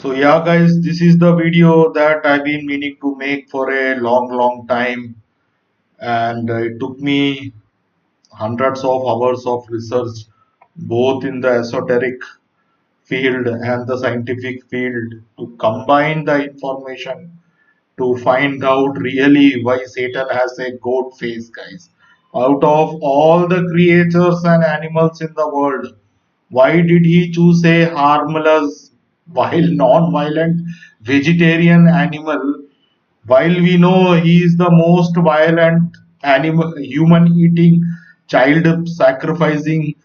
So yeah guys, this is the video that I've been meaning to make for a long time, and it took me hundreds of hours of research both in the esoteric field and the scientific field to combine the information to find out really why Satan has a goat face, guys. Out of all the creatures and animals in the world, why did he choose a harmless, while non-violent vegetarian animal, while we know he is the most violent animal, human eating, child sacrificing,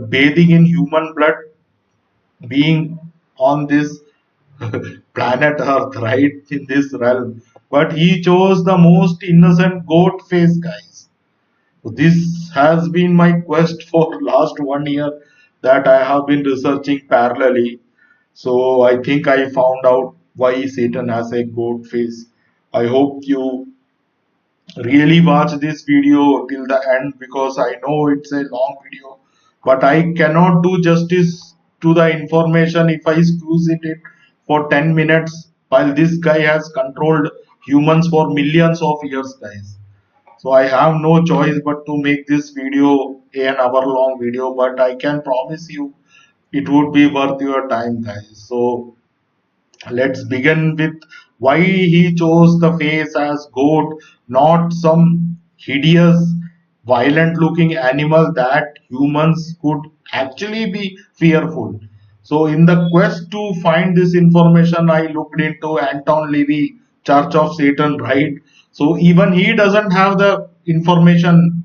bathing in human blood being on this planet Earth, right? In this realm. But he chose the most innocent goat face, guys. So this has been my quest for last 1 year that I have been researching parallelly. So I think I found out why Satan has a goat face. I hope you really watch this video till the end because I know it's a long video, but I cannot do justice to the information if I squeeze it for 10 minutes while this guy has controlled humans for millions of years, guys. So I have no choice but to make this video an hour long video, but I can promise you it would be worth your time, guys. So let's begin with why he chose the face as goat, not some hideous, violent looking animal that humans could actually be fearful. So, in the quest to find this information, I looked into Anton Levy, Church of Satan, right? So, even he doesn't have the information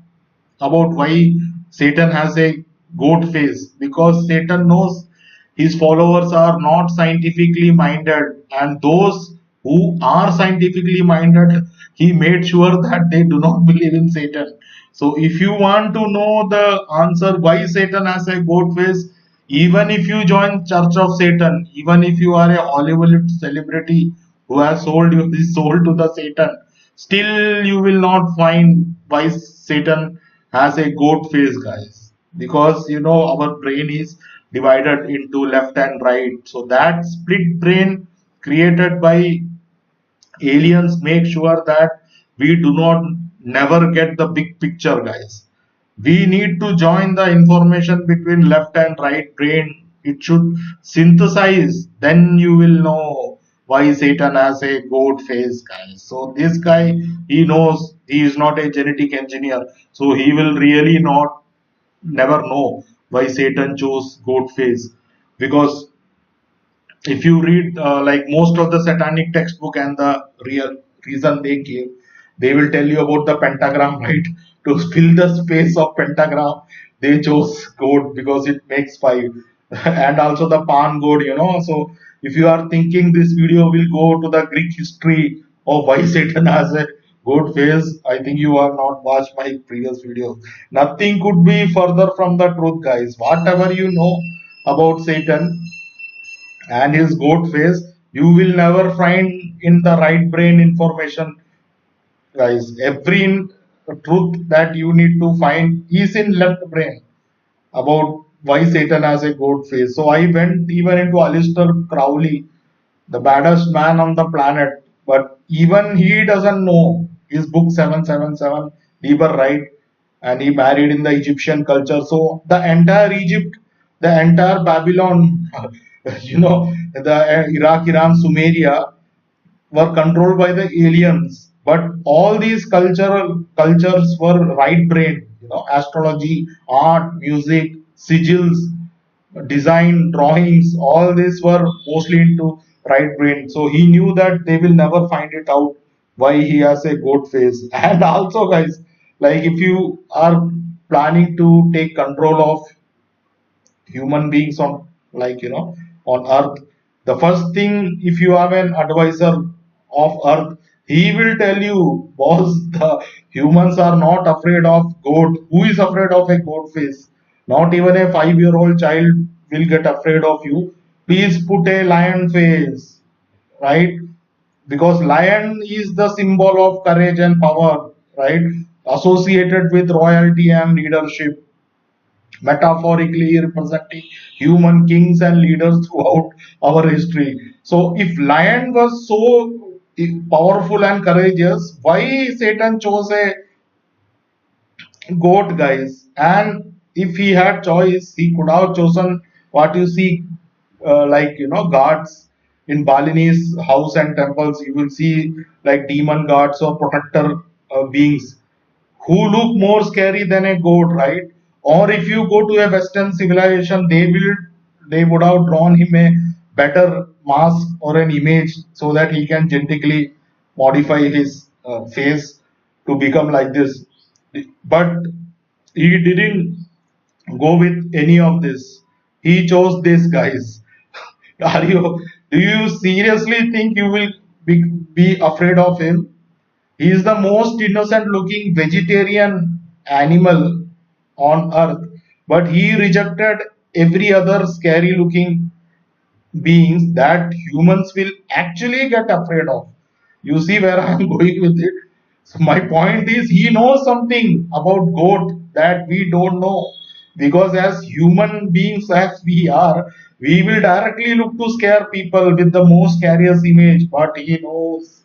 about why Satan has a goat face because Satan knows his followers are not scientifically minded, and those who are scientifically minded, he made sure that they do not believe in Satan. So, if you want to know the answer why Satan has a goat face, even if you join Church of Satan, even if you are a Hollywood celebrity who has sold his soul to the Satan, still you will not find why Satan has a goat face, guys, because you know our brain is divided into left and right. So that split brain created by aliens make sure that we do not never get the big picture, guys. We need to join the information between left and right brain. It should synthesize, then you will know why Satan has a goat face, guys. So this guy, he knows he is not a genetic engineer, so he will really not never know why Satan chose goat face. Because if you read like most of the satanic textbook and the real reason they gave, they will tell you about the pentagram, right? To fill the space of pentagram, they chose goat because it makes five. And also the pan god, you know. So if you are thinking this video will go to the Greek history of why Satan has a goat face, I think you are not watched my previous videos. Nothing could be further from the truth, guys. Whatever you know about Satan and his goat face, you will never find in the right brain information, guys. Every truth that you need to find is in left brain about why Satan has a goat face. So I went even into Alistair Crowley, the baddest man on the planet, but even he doesn't know his book 777 Liber, right? And he married in the Egyptian culture. So the entire Egypt, the entire Babylon, you know, the Iraq, Iran, Sumeria were controlled by the aliens. But all these cultures were right brain, you know, astrology, art, music, sigils, design, drawings, all these were mostly into right brain. So he knew that they will never find it out why he has a goat face. And also, guys, like if you are planning to take control of human beings on, like you know, on earth, the first thing, if you have an advisor of earth, he will tell you, boss, the humans are not afraid of goat. Who is afraid of a goat face? Not even a 5-year-old child will get afraid of you. Please put a lion face, right? Because lion is the symbol of courage and power, right? Associated with royalty and leadership. metaphorically representing human kings and leaders throughout our history. So, if lion was so powerful and courageous, why Satan chose a goat, guys? And if he had choice, he could have chosen what you see, like guards in Balinese house and temples. You will see like demon guards or protector beings who look more scary than a goat, right? Or if you go to a Western civilization, they would have drawn him a better mask or an image so that he can genetically modify his face to become like this. But he didn't go with any of this. He chose this, guys. Are you? Do you seriously think you will be afraid of him? He is the most innocent looking vegetarian animal on earth, but he rejected every other scary looking beings that humans will actually get afraid of. You see where I am going with it? So my point is, he knows something about goat that we don't know. Because as human beings as we are, we will directly look to scare people with the most scariest image. But he knows,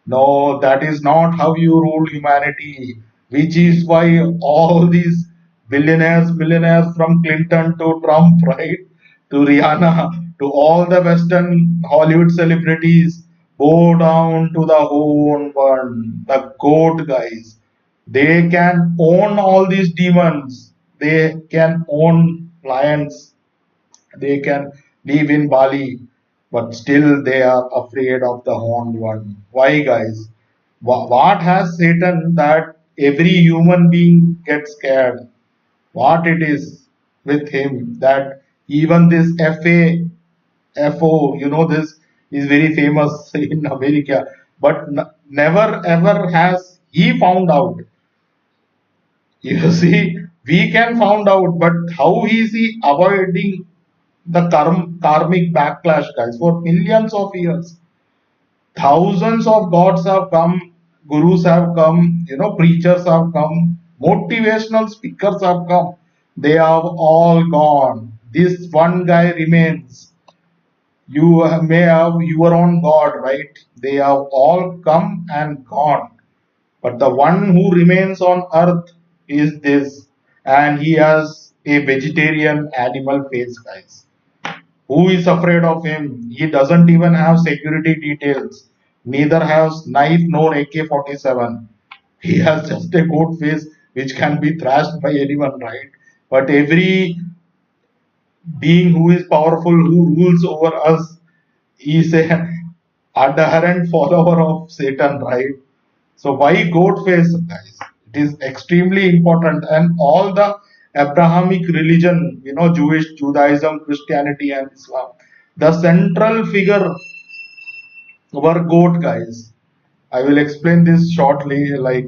no, that is not how you rule humanity, which is why all these millionaires from Clinton to Trump, right, to Rihanna, to all the Western Hollywood celebrities, bow down to the own one, the goat guys. They can own all these demons. They can own lions, they can live in Bali, but still they are afraid of the horned one. Why, guys? What has Satan that every human being gets scared? What it is with him that even this FO, this is very famous in America, but never ever has he found out. You see, we can found out, but how is he avoiding the karmic backlash, guys? For millions of years, thousands of gods have come, gurus have come, preachers have come, motivational speakers have come. They have all gone. This one guy remains. You may have your own God, right? They have all come and gone. But the one who remains on earth is this, and he has a vegetarian animal face, guys. Who is afraid of him? He doesn't even have security details. Neither has knife nor AK-47. He has just a goat face which can be thrashed by anyone, right? But every being who is powerful, who rules over us, is a adherent follower of Satan, right? So why goat face, guys? It is extremely important, and all the Abrahamic religion, Jewish, Judaism, Christianity, and Islam, the central figure were goat, guys. I will explain this shortly, like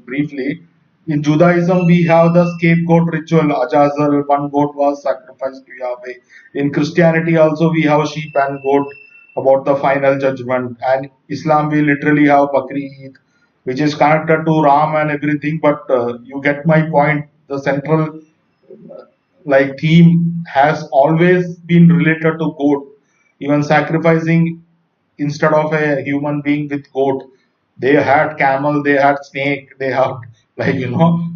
briefly. In Judaism, we have the scapegoat ritual. Azazel, one goat was sacrificed to Yahweh. In Christianity, also we have sheep and goat about the final judgment. And Islam, we literally have Bakri Eid, which is connected to Ram and everything. But you get my point. The central like theme has always been related to goat. Even sacrificing instead of a human being with goat, they had camel, they had snake, they had like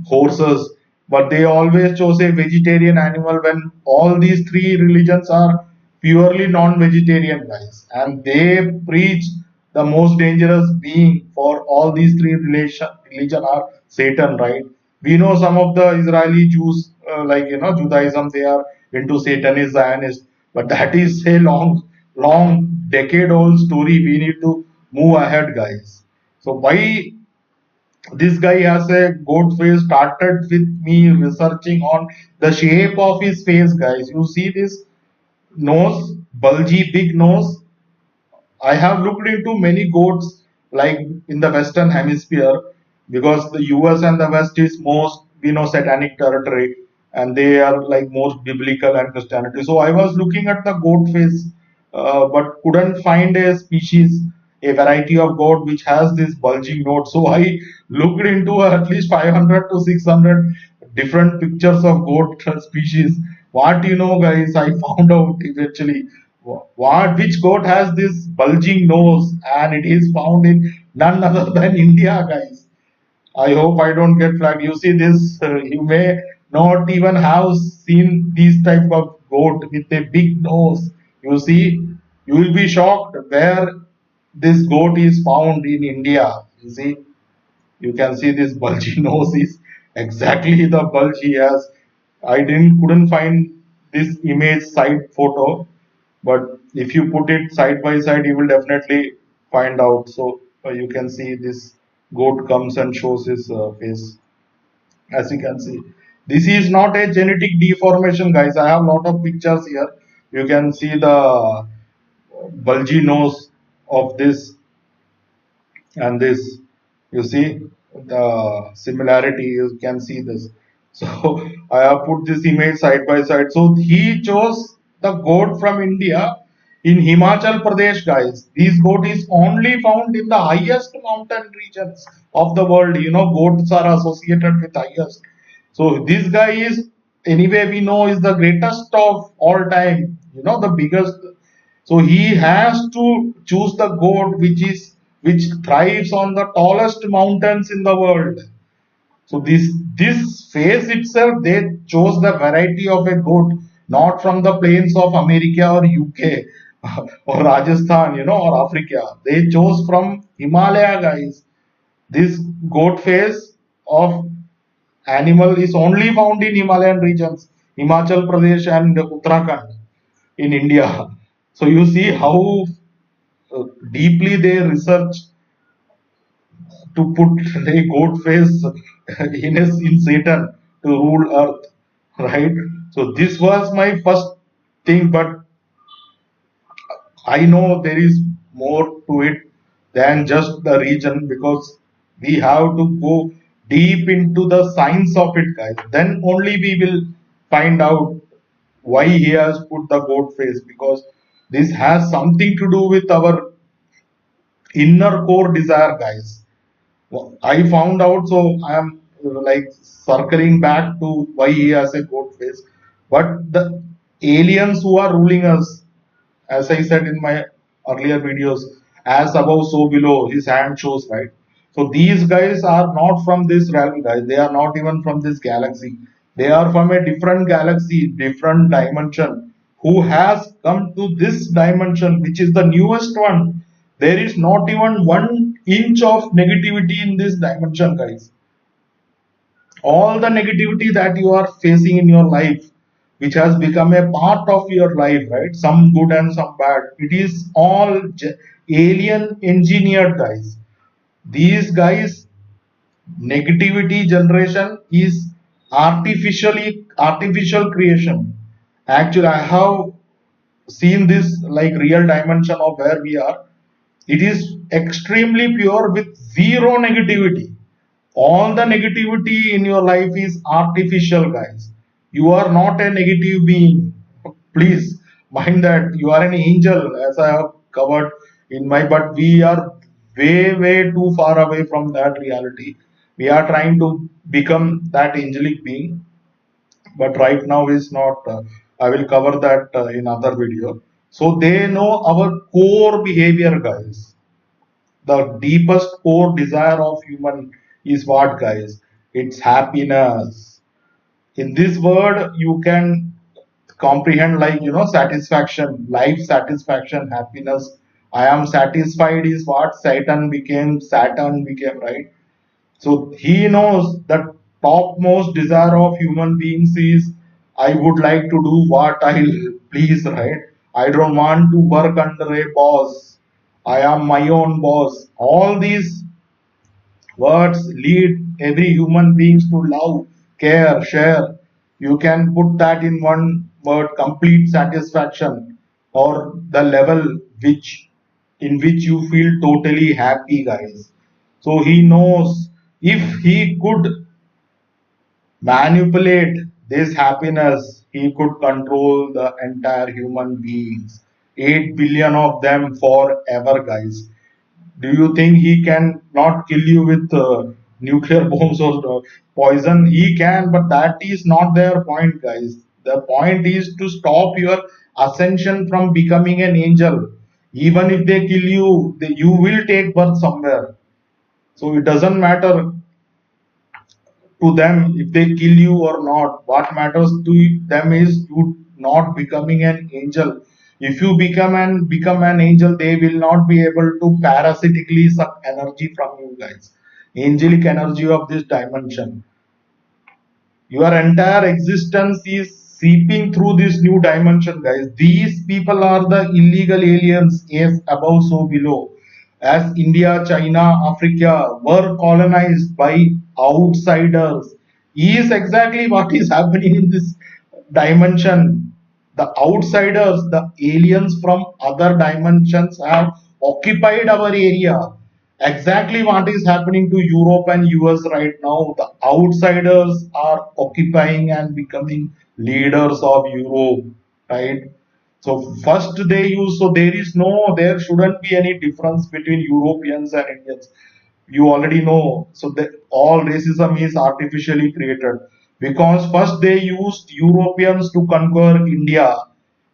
horses, but they always chose a vegetarian animal when all these three religions are purely non-vegetarian, guys, and they preach the most dangerous being for all these three religion are Satan, right? We know some of the Israeli Jews, like Judaism, they are into Satanist, Zionist, but that is a long, decade-old story. We need to move ahead, guys. So why this guy has a goat face started with me researching on the shape of his face, guys. You see this nose, bulgy, big nose. I have looked into many goats like in the Western Hemisphere because the US and the West is most satanic territory and they are like most biblical and Christianity. So I was looking at the goat face, but couldn't find a species, a variety of goat which has this bulging nose. So I looked into at least 500 to 600 different pictures of goat species. What you know, guys, I found out eventually. What which goat has this bulging nose, and it is found in none other than India, guys. I hope I don't get flagged. You see this, you may not even have seen these type of goat with a big nose. You see, you will be shocked where this goat is found in India. You see, you can see this bulgy nose is exactly the bulge he has. I didn't couldn't find this image side photo, but if you put it side by side, you will definitely find out. So you can see this goat comes and shows his face, as you can see. This is not a genetic deformation, guys. I have lot of pictures here. You can see the bulgy nose of this and this. You see the similarity, you can see this. So I have put this image side by side. So he chose the goat from India in Himachal Pradesh, guys. This goat is only found in the highest mountain regions of the world. You know, goats are associated with highest. So this guy is, anyway, we know, is the greatest of all time, you know, the biggest. So he has to choose the goat which thrives on the tallest mountains in the world. So this face itself, they chose the variety of a goat, not from the plains of America or UK or Rajasthan, you know, or Africa. They chose from Himalaya, guys. This goat face of animal is only found in Himalayan regions, Himachal Pradesh and Uttarakhand in India. So you see how deeply they research to put a goat face in Satan to rule earth, right? So this was my first thing, but I know there is more to it than just the region, because we have to go deep into the science of it, guys. Then only we will find out why he has put the goat face, because this has something to do with our inner core desire, guys. I found out, so I am like circling back to why he has a goat face. But the aliens who are ruling us, as I said in my earlier videos, as above, so below, his hand shows, right? So these guys are not from this realm, guys. They are not even from this galaxy. They are from a different galaxy, different dimension, who has come to this dimension, which is the newest one. There is not even 1 inch of negativity in this dimension, guys. All the negativity that you are facing in your life, which has become a part of your life, right? Some good and some bad. It is all alien engineered, guys. These guys, negativity generation is artificial creation. Actually, I have seen this like real dimension of where we are. It is extremely pure with zero negativity. All the negativity in your life is artificial, guys. You are not a negative being. Please mind that you are an angel, as I have covered in my, but we are way too far away from that reality. We are trying to become that angelic being, but right now is not. I will cover that in other video. So they know our core behavior, guys. The deepest core desire of human is what, guys? It's happiness. In this word you can comprehend, like, you know, satisfaction, life satisfaction, happiness. I am satisfied is what Saturn became, right? So he knows that topmost desire of human beings is, I would like to do what I please, right? I don't want to work under a boss. I am my own boss. All these words lead every human beings to love, care, share. You can put that in one word: complete satisfaction, or the level which in which you feel totally happy, guys. So he knows if he could manipulate this happiness, he could control the entire human beings. 8 billion of them forever, guys. Do you think he can not kill you with nuclear bombs or poison. He can, but that is not their point, guys. The point is to stop your ascension from becoming an angel. Even if they kill you, you will take birth somewhere. So it doesn't matter to them if they kill you or not. What matters to them is you not becoming an angel. If you become an angel, they will not be able to parasitically suck energy from you guys. Angelic energy of this dimension. Your entire existence is seeping through this new dimension, guys. These people are the illegal aliens, as above, so below. As India, China, Africa were colonized by outsiders, is exactly what is happening in this dimension. The outsiders, the aliens from other dimensions have occupied our area. Exactly what is happening to Europe and US right now. The outsiders are occupying and becoming leaders of Europe, right? So first they use, so there shouldn't be any difference between Europeans and Indians. You already know. So all racism is artificially created because first they used Europeans to conquer India,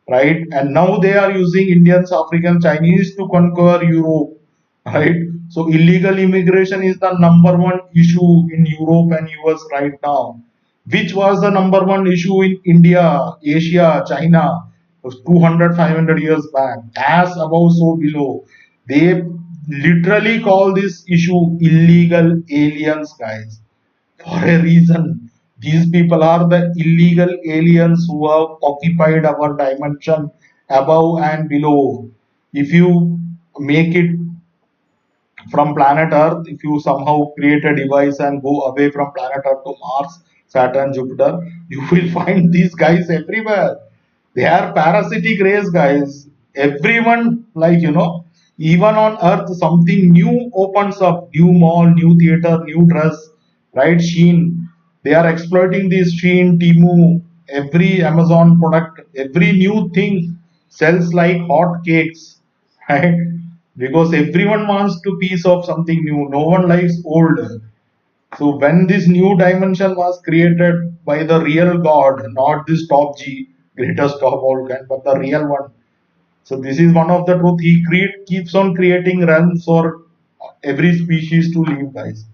right? And now they are using Indians, Africans, Chinese to conquer Europe, right? So illegal immigration is the number one issue in Europe and US right now, which was the number one issue in India, Asia, China, 200, 500 years back. As above, so below. They literally call this issue illegal aliens, guys, for a reason. These people are the illegal aliens who have occupied our dimension above and below. If you make it from planet Earth, if you somehow create a device and go away from planet Earth to Mars, Saturn, Jupiter, you will find these guys everywhere. They are parasitic race, guys. Everyone, like, even on Earth, something new opens up, new mall, new theater, new dress, right? Sheen. They are exploiting this Sheen, Timu, every Amazon product, every new thing sells like hot cakes, right? Because everyone wants to piece of something new. No one likes old. So when this new dimension was created by the real God, not this top G, greatest of all kind, but the real one. So this is one of the truth. He keeps on creating realms for every species to live, guys.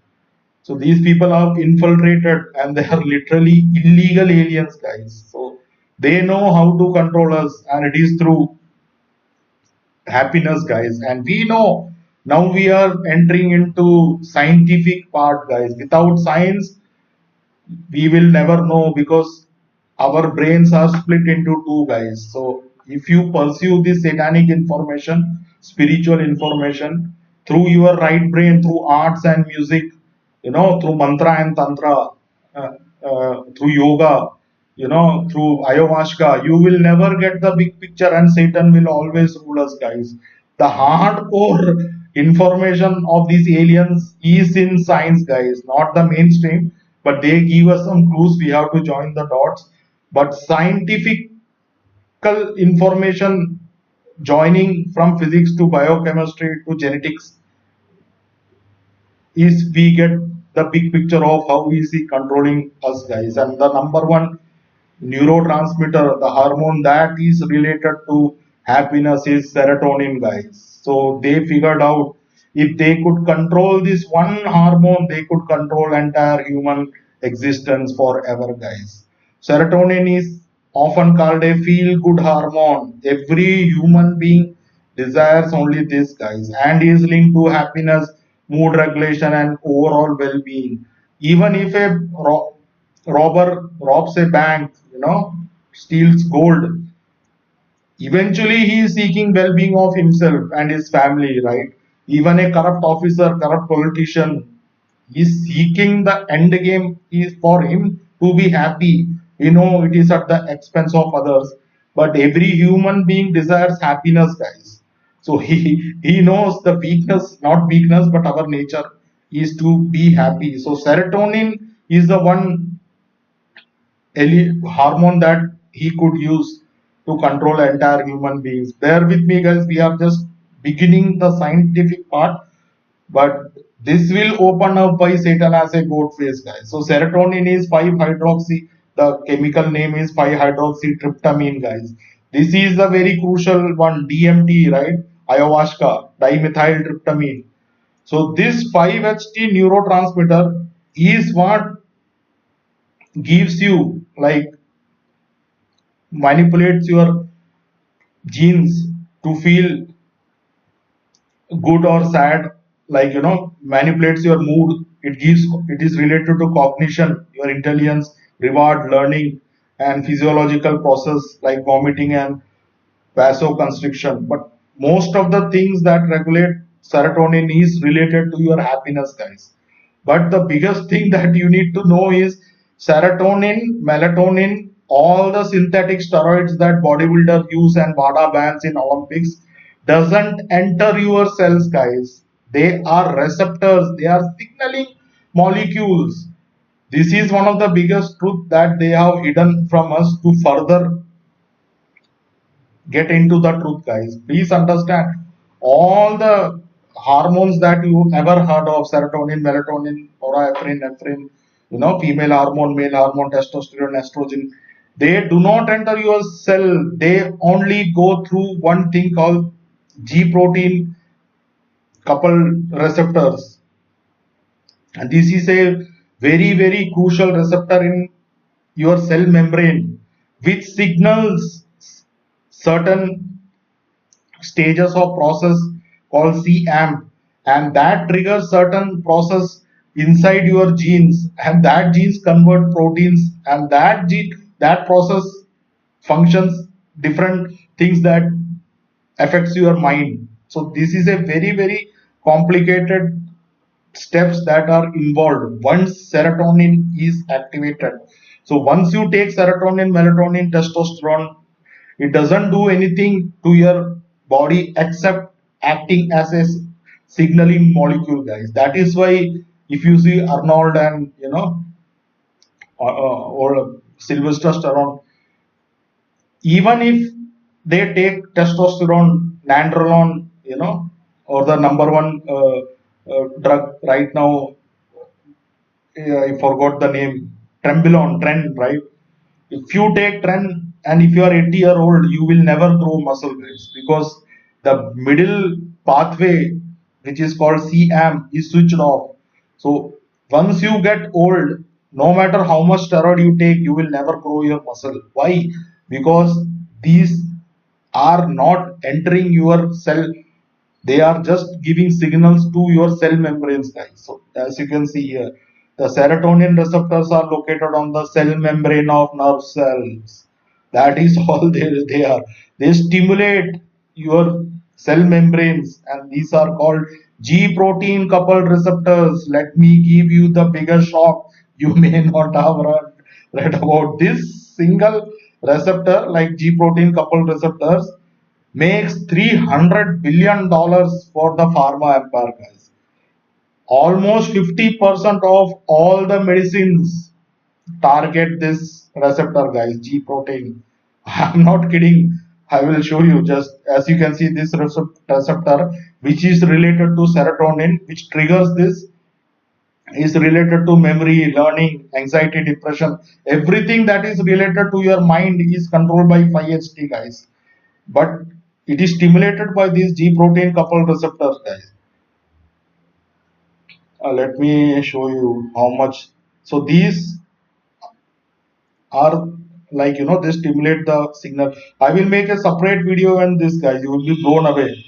So these people are infiltrated and they are literally illegal aliens, guys. So they know how to control us, and it is through happiness, guys. And we know now we are entering into scientific part, guys. Without science, we will never know because our brains are split into two, guys. So if you pursue this satanic information, spiritual information through your right brain, through arts and music, through mantra and tantra, through yoga, through ayahuasca, you will never get the big picture, and Satan will always rule us, guys. The hardcore information of these aliens is in science, guys, not the mainstream, but they give us some clues. We have to join the dots. But scientific information, joining from physics to biochemistry to genetics, is we get the big picture of how is he controlling us, guys. And the number one neurotransmitter, the hormone that is related to happiness, is serotonin, guys. So they figured out if they could control this one hormone, they could control entire human existence forever, guys. Serotonin is often called a feel good hormone. Every human being desires only this, guys, and is linked to happiness, mood regulation, and overall well being. Even if a robber robs a bank, steals gold, eventually he is seeking well being of himself and his family, right? Even a corrupt officer, corrupt politician, is seeking the end game is for him to be happy. It is at the expense of others, but every human being desires happiness, guys. So he knows the weakness, not weakness, but our nature is to be happy. So serotonin is the one hormone that he could use to control entire human beings. Bear with me, guys. We are just beginning the scientific part, but This will open up why Satan has a goat face, guys. So serotonin is 5-hydroxy. The chemical name is 5-hydroxytryptamine, guys. This is the very crucial one, DMT, right? Ayahuasca, dimethyltryptamine. So this 5-HT neurotransmitter is what gives you, like, manipulates your genes to feel good or sad, like, manipulates your mood. It is related to cognition, your intelligence, reward, learning, and physiological process like vomiting and vasoconstriction. But most of the things that regulate serotonin is related to your happiness, guys. But the biggest thing that you need to know is serotonin, melatonin, all the synthetic steroids that bodybuilders use and WADA bans in Olympics doesn't enter your cells, guys. They are receptors, they are signaling molecules. This is one of the biggest truth that they have hidden from us to further get into the truth, guys. Please understand all the hormones that you ever heard of: serotonin, melatonin, norepinephrine, nephrine, female hormone, male hormone, testosterone, estrogen. They do not enter your cell. They only go through one thing called G protein coupled receptors, and this is a very, very crucial receptor in your cell membrane, which signals certain stages of process called CAMP, and that triggers certain process inside your genes, and that genes convert proteins, and that process functions different things that affects your mind. So this is a very, very complicated steps that are involved once serotonin is activated. So once you take serotonin, melatonin, testosterone, it doesn't do anything to your body except acting as a signaling molecule, guys. That is why if you see Arnold and or Sylvester Stallone, even if they take testosterone, nandrolone, or the number one drug right now, I forgot the name, Trembolone, Tren, right? If you take Tren and if you are 80-year-old, you will never grow muscle, guys, because the middle pathway, which is called CAM, is switched off. So once you get old, no matter how much steroid you take, you will never grow your muscle. Why? Because these are not entering your cell. They are just giving signals to your cell membranes, guys. So as you can see here, the serotonin receptors are located on the cell membrane of nerve cells. That is all they are. They stimulate your cell membranes, and these are called G protein coupled receptors. Let me give you the bigger shock. You may not have read about this single receptor, like G protein coupled receptors makes $300 billion for the pharma empire, guys. Almost 50% of all the medicines target this receptor, guys, G protein. I'm not kidding. I will show you. Just as you can see, this receptor, which is related to serotonin, which triggers this, is related to memory, learning, anxiety, depression. Everything that is related to your mind is controlled by 5-HT, guys. But it is stimulated by these G protein coupled receptors, guys. Let me show you how much. So these are, like, they stimulate the signal. I will make a separate video on this, guys. You will be blown away.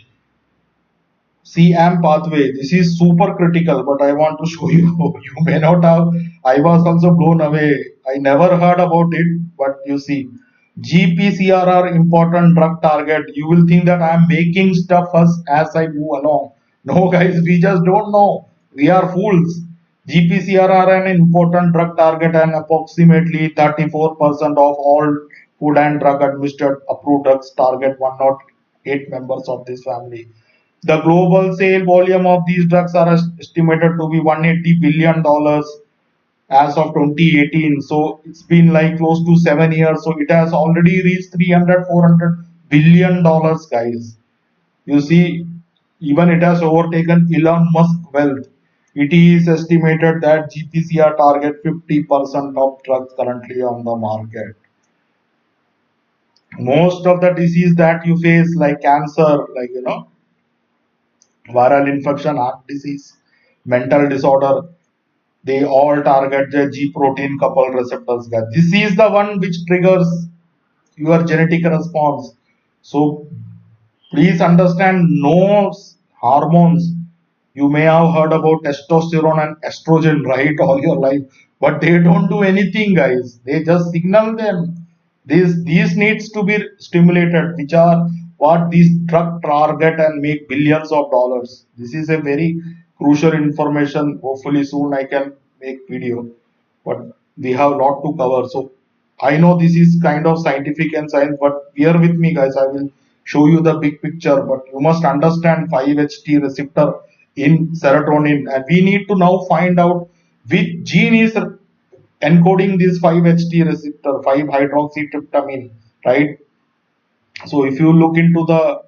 CAM pathway. This is super critical, but I want to show you. You may not have. I was also blown away. I never heard about it, but you see, GPCRR important drug target. You will think that I am making stuff as I move along. No, guys, we just don't know. We are fools. GPCRR an important drug target, and approximately 34% of all food and drug administered approved drugs target 108 members of this family. The global sale volume of these drugs are estimated to be $180 billion as of 2018. So it's been like close to 7 years. So it has already reached 300, $400 billion, guys. You see, even it has overtaken Elon Musk wealth. It is estimated that GPCR target 50% of drugs currently on the market. Most of the disease that you face, like cancer, like viral infection, heart disease, mental disorder, they all target the G protein coupled receptors. Guys. This is the one which triggers your genetic response. So please understand, no hormones. You may have heard about testosterone and estrogen, right, all your life, but they don't do anything, guys. They just signal them. These needs to be stimulated, which are what these drug target and make billions of dollars. This is a very crucial information. Hopefully soon I can make video, but we have a lot to cover. So I know this is kind of scientific and science, but bear with me, guys. I will show you the big picture. But you must understand 5-HT receptor in serotonin, and we need to now find out which gene is encoding this 5-HT receptor, 5-hydroxytryptamine, right? So if you look into the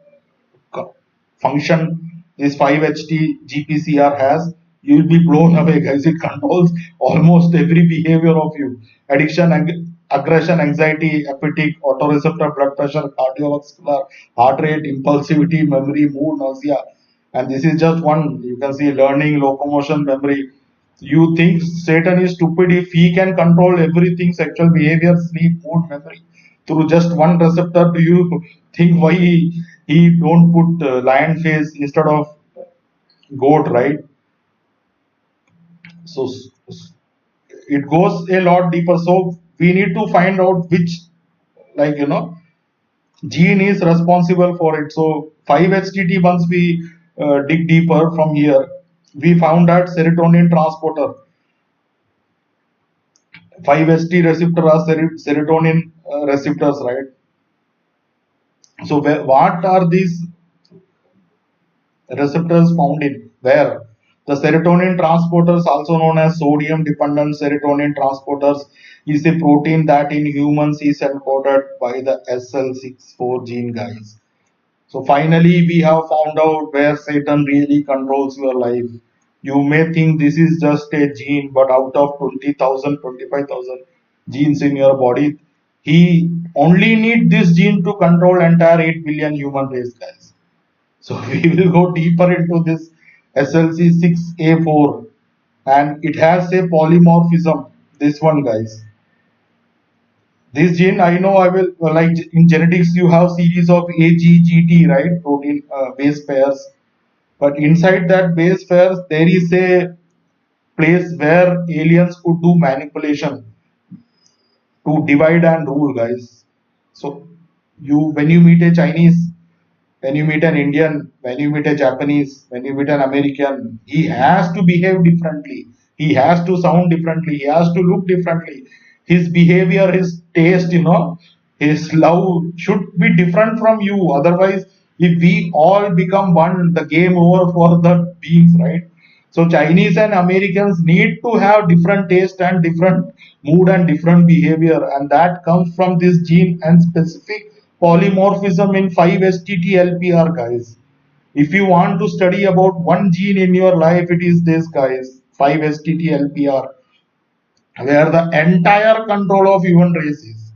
function this 5-HT GPCR has, you will be blown away, guys. It controls almost every behavior of you: addiction, aggression, anxiety, appetite, autoreceptor, blood pressure, cardiovascular, heart rate, impulsivity, memory, mood, nausea. And this is just one. You can see learning, locomotion, memory. You think Satan is stupid if he can control everything: sexual behavior, sleep, mood, memory, through just one receptor? Do you think why he don't put lion face instead of goat, right? So it goes a lot deeper. So we need to find out which, like gene is responsible for it. So 5-HTT, once we dig deeper from here, we found that serotonin transporter, 5-HT receptor are serotonin receptors, right? So what are these receptors found in? Where? The serotonin transporters, also known as sodium dependent serotonin transporters, is a protein that in humans is encoded by the SL64 gene, guys. So finally we have found out where Satan really controls your life. You may think this is just a gene, but out of 20,000, 25,000 genes in your body, he only need this gene to control entire 8 billion human race, guys. So we will go deeper into this SLC6A4, and it has a polymorphism. This one, guys. This gene, I know I will, like in genetics, you have series of AGGT, right? Protein base pairs. But inside that base pairs, there is a place where aliens could do manipulation to divide and rule, guys. So when you meet a Chinese, when you meet an Indian, when you meet a Japanese, when you meet an American, he has to behave differently. He has to sound differently. He has to look differently. His behavior, his taste, his love should be different from you. Otherwise, if we all become one, the game over for the beings, right? So Chinese and Americans need to have different taste and different mood and different behavior, and that comes from this gene and specific polymorphism in 5-HTT-LPR, guys. If you want to study about one gene in your life, it is this, guys, 5-HTT-LPR, where the entire control of human race is.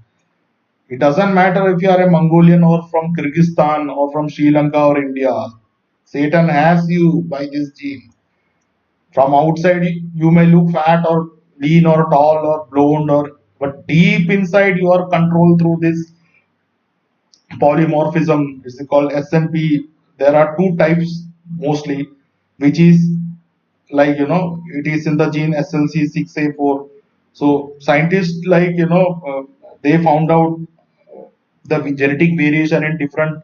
It doesn't matter if you are a Mongolian or from Kyrgyzstan or from Sri Lanka or India. Satan has you by this gene. From outside, you may look fat or lean or tall or blonde, but deep inside, you are controlled through this polymorphism. It's called SNP. There are two types mostly, which is like it is in the gene SLC6A4. So scientists, like they found out the genetic variation in different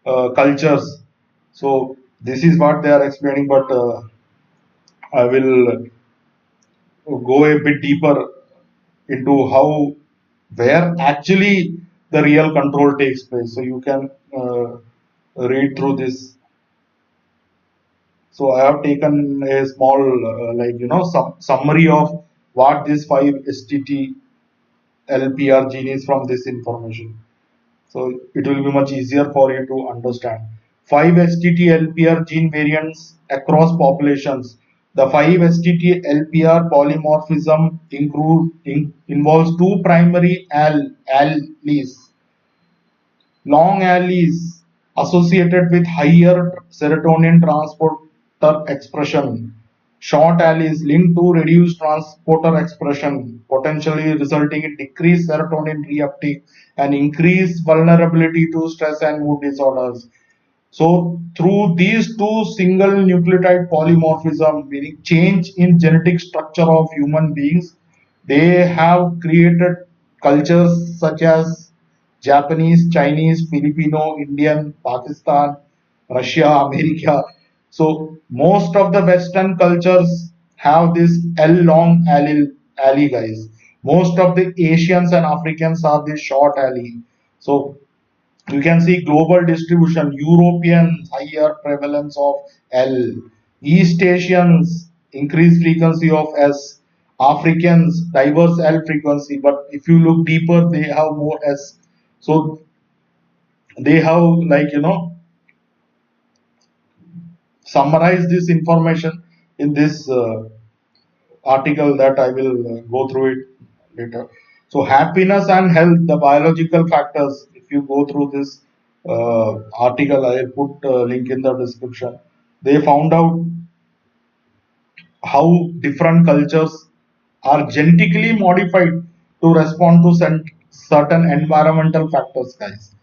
cultures. So this is what they are explaining, but I will go a bit deeper into how, where actually the real control takes place. So you can read through this. So I have taken a small summary of what this 5-HTT LPR gene is from this information. So it will be much easier for you to understand. 5-HTT LPR gene variants across populations. The 5-STT-LPR polymorphism involves two primary alleles, long alleles associated with higher serotonin transporter expression, short alleles linked to reduced transporter expression, potentially resulting in decreased serotonin reuptake and increased vulnerability to stress and mood disorders. So through these two single nucleotide polymorphism, meaning change in genetic structure of human beings, they have created cultures such as Japanese, Chinese, Filipino, Indian, Pakistan, Russia, America. So most of the Western cultures have this L long allele guys. Most of the Asians and Africans have this short allele. So you can see global distribution, Europeans higher prevalence of L, East Asians increased frequency of S, Africans diverse L frequency, but if you look deeper they have more S. So they have, like, summarize this information in this article that I will go through it later. So happiness and health, the biological factors. If you go through this article, I will put a link in the description. They found out how different cultures are genetically modified to respond to certain environmental factors, guys.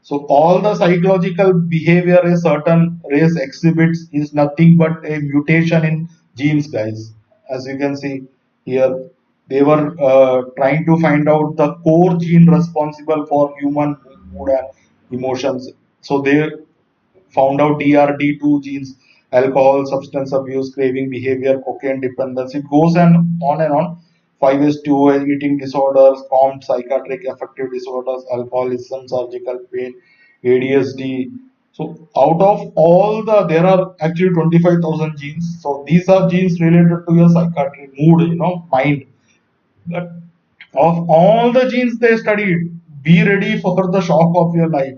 So all the psychological behavior a certain race exhibits is nothing but a mutation in genes, guys. As you can see here, they were trying to find out the core gene responsible for human mood and emotions. So they found out DRD2 genes, alcohol, substance abuse, craving behavior, cocaine dependence. It goes on and on. 5S2, eating disorders, COMT, psychiatric affective disorders, alcoholism, surgical pain, ADSD. So out of all there are actually 25,000 genes. So these are genes related to your psychiatry, mood, mind. But of all the genes they studied, be ready for the shock of your life.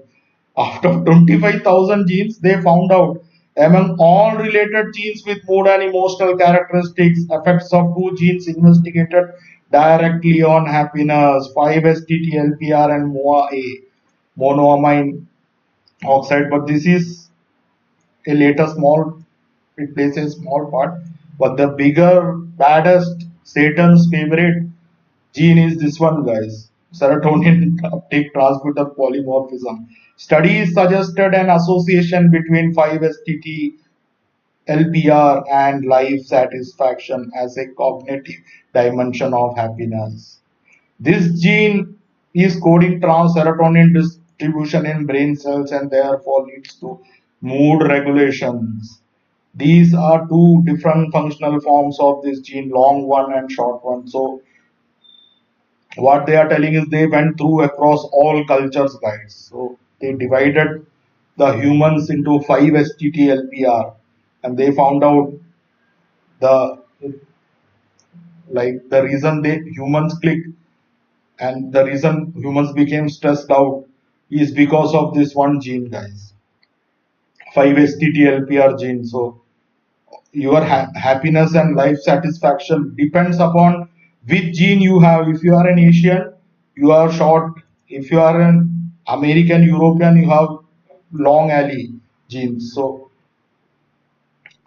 Out of 25,000 genes, they found out among all related genes with mood and emotional characteristics, effects of two genes investigated directly on happiness, 5-STT-LPR and MOA-A, monoamine oxide. But this is a later small, it plays a small part. But the bigger, baddest, Satan's favorite gene is this one, guys. Serotonin uptake transmitter polymorphism. Studies suggested an association between 5-STT, LPR, and life satisfaction as a cognitive dimension of happiness. This gene is coding trans serotonin distribution in brain cells and therefore leads to mood regulations. These are two different functional forms of this gene, long one and short one. So what they are telling is they went through across all cultures, guys. So they divided the humans into 5-STT-LPR, and they found out the the reason they humans click and the reason humans became stressed out is because of this one gene, guys. 5-STT-LPR gene. So your happiness and life satisfaction depends upon which gene you have. If you are an Asian, you are short. If you are an American, European, you have long alley genes. So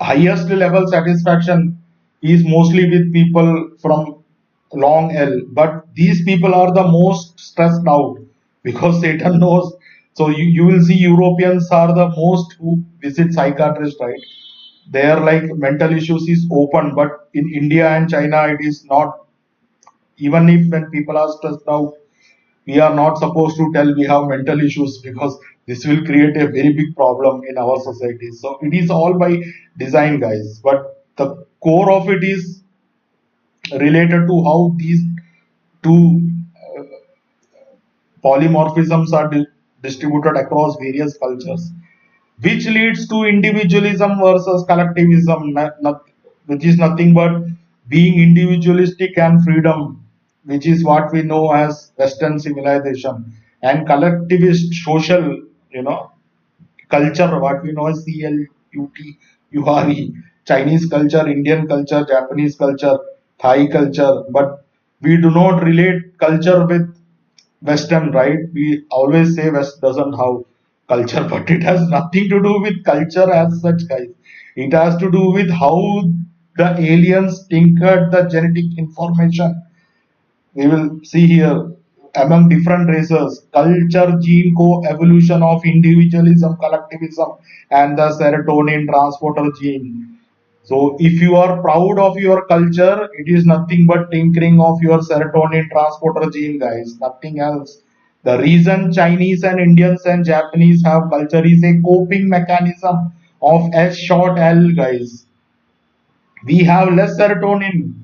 highest level satisfaction is mostly with people from long L, but these people are the most stressed out because Satan knows. So you will see Europeans are the most who visit psychiatrists, right? There, like, mental issues is open, but in India and China it is not. Even if when people are stressed out, we are not supposed to tell we have mental issues because this will create a very big problem in our society. So it is all by design, guys, but the core of it is related to how these two polymorphisms are distributed across various cultures, which leads to individualism versus collectivism, which is nothing but being individualistic and freedom, which is what we know as Western civilization, and collectivist social, culture, what we know as CLUT, You are Chinese culture, Indian culture, Japanese culture, Thai culture, but we do not relate culture with Western, right? We always say West doesn't have culture, but it has nothing to do with culture as such, guys. It has to do with how the aliens tinkered the genetic information. We will see here among different races, culture, gene co-evolution of individualism, collectivism, and the serotonin transporter gene. So if you are proud of your culture, it is nothing but tinkering of your serotonin transporter gene, guys. Nothing else. The reason Chinese and Indians and Japanese have culture is a coping mechanism of S short L, guys. We have less serotonin.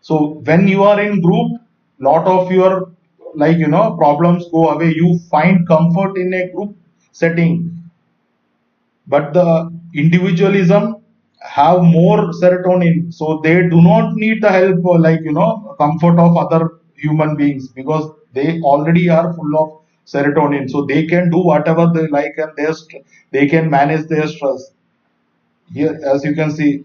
So when you are in group, lot of your problems go away. You find comfort in a group setting, but the individualism have more serotonin, so they do not need the help or comfort of other human beings, because they already are full of serotonin, so they can do whatever they like, and they can manage their stress. Here, as you can see,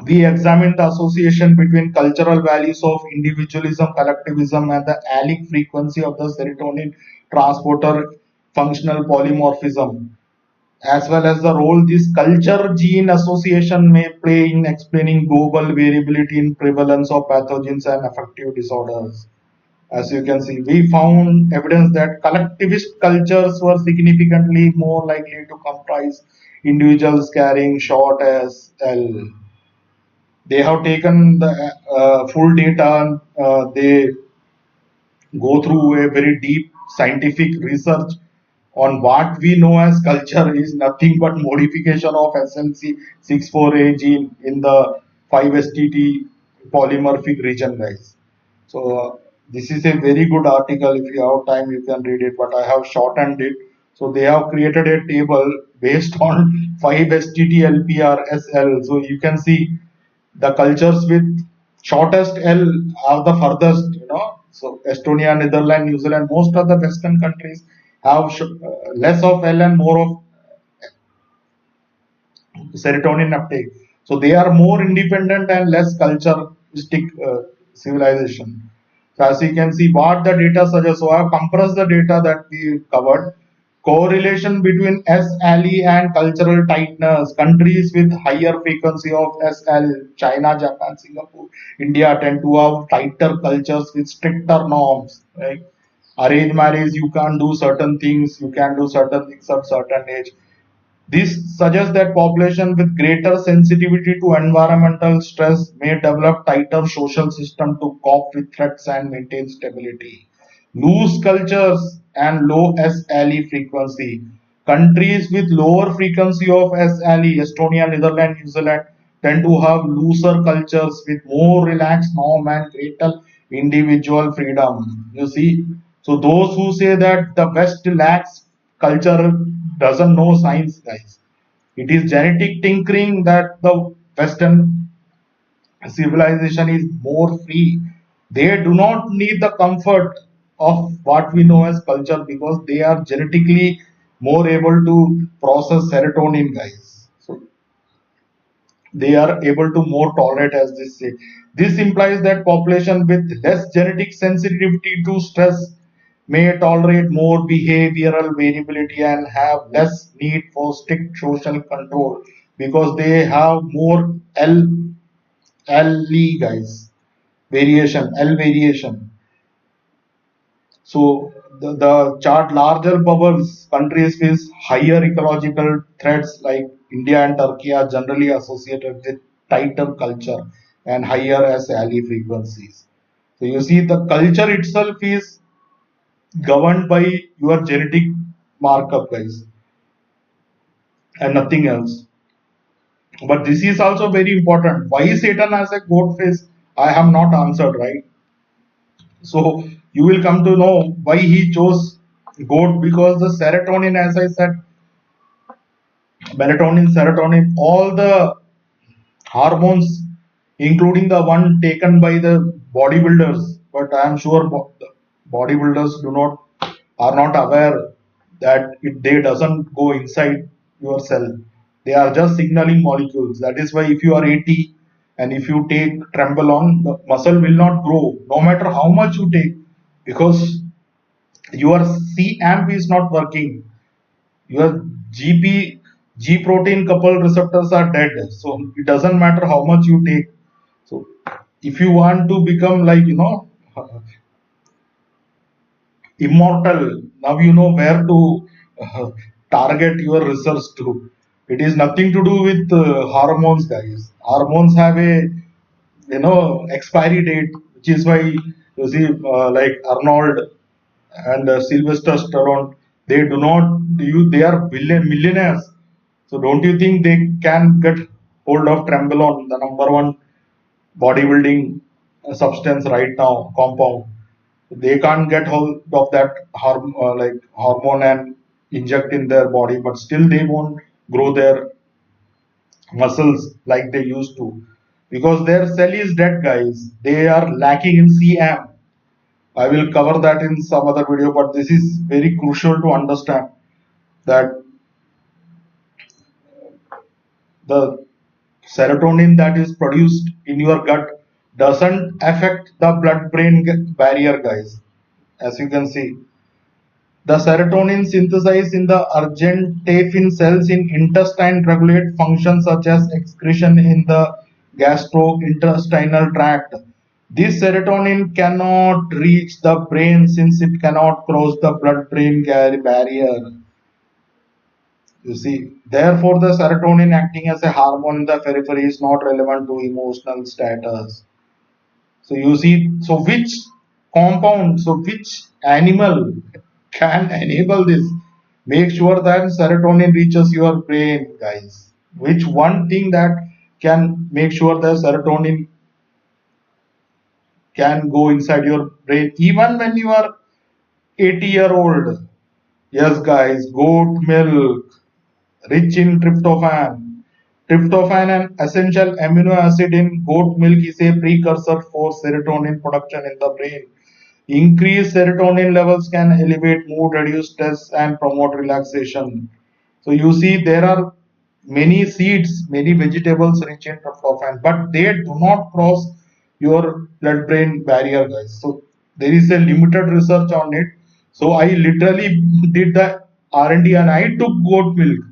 we examine the association between cultural values of individualism, collectivism, and the allelic frequency of the serotonin transporter functional polymorphism, as well as the role this culture gene association may play in explaining global variability in prevalence of pathogens and affective disorders. As you can see, we found evidence that collectivist cultures were significantly more likely to comprise individuals carrying short as L. They have taken the full data, and they go through a very deep scientific research on what we know as culture is nothing but modification of SLC64A gene in the 5-STT polymorphic region, guys. So this is a very good article. If you have time, you can read it, but I have shortened it. So they have created a table based on 5-STT-LPR-SL. So you can see the cultures with shortest L are the furthest. So Estonia, Netherlands, New Zealand, most of the Western countries have less of L and more of serotonin uptake. So they are more independent and less culturistic civilization. So as you can see, what the data suggests. So I have compressed the data that we covered. Correlation between SLE and cultural tightness. Countries with higher frequency of SL, China, Japan, Singapore, India tend to have tighter cultures with stricter norms. Right? Arranged marriage, you can't do certain things, you can do certain things at certain age. This suggests that population with greater sensitivity to environmental stress may develop tighter social system to cope with threats and maintain stability. Loose cultures and low SLE frequency. Countries with lower frequency of SLE, Estonia, Netherlands, New Zealand, tend to have looser cultures with more relaxed norm and greater individual freedom. You see, so those who say that the West lacks culture doesn't know science, guys. It is genetic tinkering that the Western civilization is more free. They do not need the comfort of what we know as culture, because they are genetically more able to process serotonin, guys. So they are able to more tolerate, as they say. This implies that population with less genetic sensitivity to stress may tolerate more behavioral variability and have less need for strict social control, because they have more LE, guys, variation, L variation. So the chart larger bubbles, countries with higher ecological threats like India and Turkey are generally associated with tighter culture and higher SLE frequencies. So you see the culture itself is governed by your genetic markup, guys, and nothing else. But this is also very important. Why Satan has a goat face? I have not answered, right? So you will come to know why he chose goat, because the serotonin, as I said, melatonin, serotonin, all the hormones, including the one taken by the bodybuilders. But I am sure bodybuilders do not are not aware that they doesn't go inside your cell. They are just signaling molecules. That is why if you are 80 and if you take Trembolone, the muscle will not grow no matter how much you take, because your C amp is not working. Your GP G protein coupled receptors are dead. So it doesn't matter how much you take. So if you want to become like immortal, now you know where to target your research to. It is nothing to do with hormones, guys. Hormones have a expiry date, which is why you see like Arnold and Sylvester Stallone, they do not they are millionaires. So don't you think they can get hold of Trembolone, the number one bodybuilding substance right now, compound? They can't get hold of that hormone and inject in their body, but still they won't grow their muscles like they used to, because their cell is dead, guys. They are lacking in CM. I will cover that in some other video, but this is very crucial to understand that the serotonin that is produced in your gut doesn't affect the blood brain barrier, guys. As you can see, the serotonin synthesized in the argentaphin cells in intestine regulate functions such as excretion in the gastrointestinal tract. This serotonin cannot reach the brain since it cannot cross the blood-brain barrier. You see, therefore, the serotonin acting as a hormone in the periphery is not relevant to emotional status. So you see, so which compound, so which animal can enable this? Make sure that serotonin reaches your brain, guys. Which one thing that can make sure that serotonin can go inside your brain even when you are 80-year-old? Yes, guys, goat milk, rich in tryptophan. Tryptophan, an essential amino acid in goat milk, is a precursor for serotonin production in the brain. Increased serotonin levels can elevate mood, reduce stress, and promote relaxation. So you see, there are many seeds, many vegetables rich in tryptophan, but they do not cross your blood-brain barrier, guys. So there is a limited research on it. So I literally did the R&D and I took goat milk.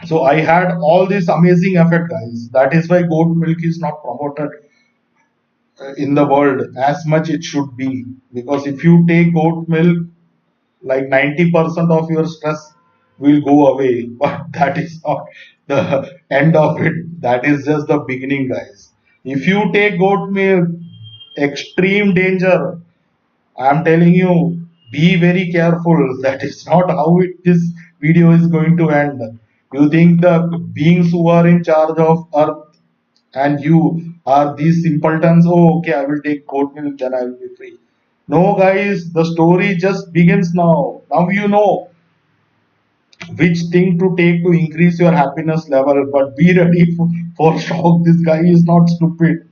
So I had all this amazing effect, guys. That is why goat milk is not promoted in the world as much it should be. Because if you take goat milk, like 90% of your stress will go away. But that is not the end of it. That is just the beginning, guys. If you take goat milk, extreme danger. I'm telling you, be very careful. That is not how this video is going to end. You think the beings who are in charge of Earth and you are these simpletons? Oh, okay, I will take goat milk, then I will be free. No, guys, the story just begins now. Now you know which thing to take to increase your happiness level, but be ready for shock. This guy is not stupid.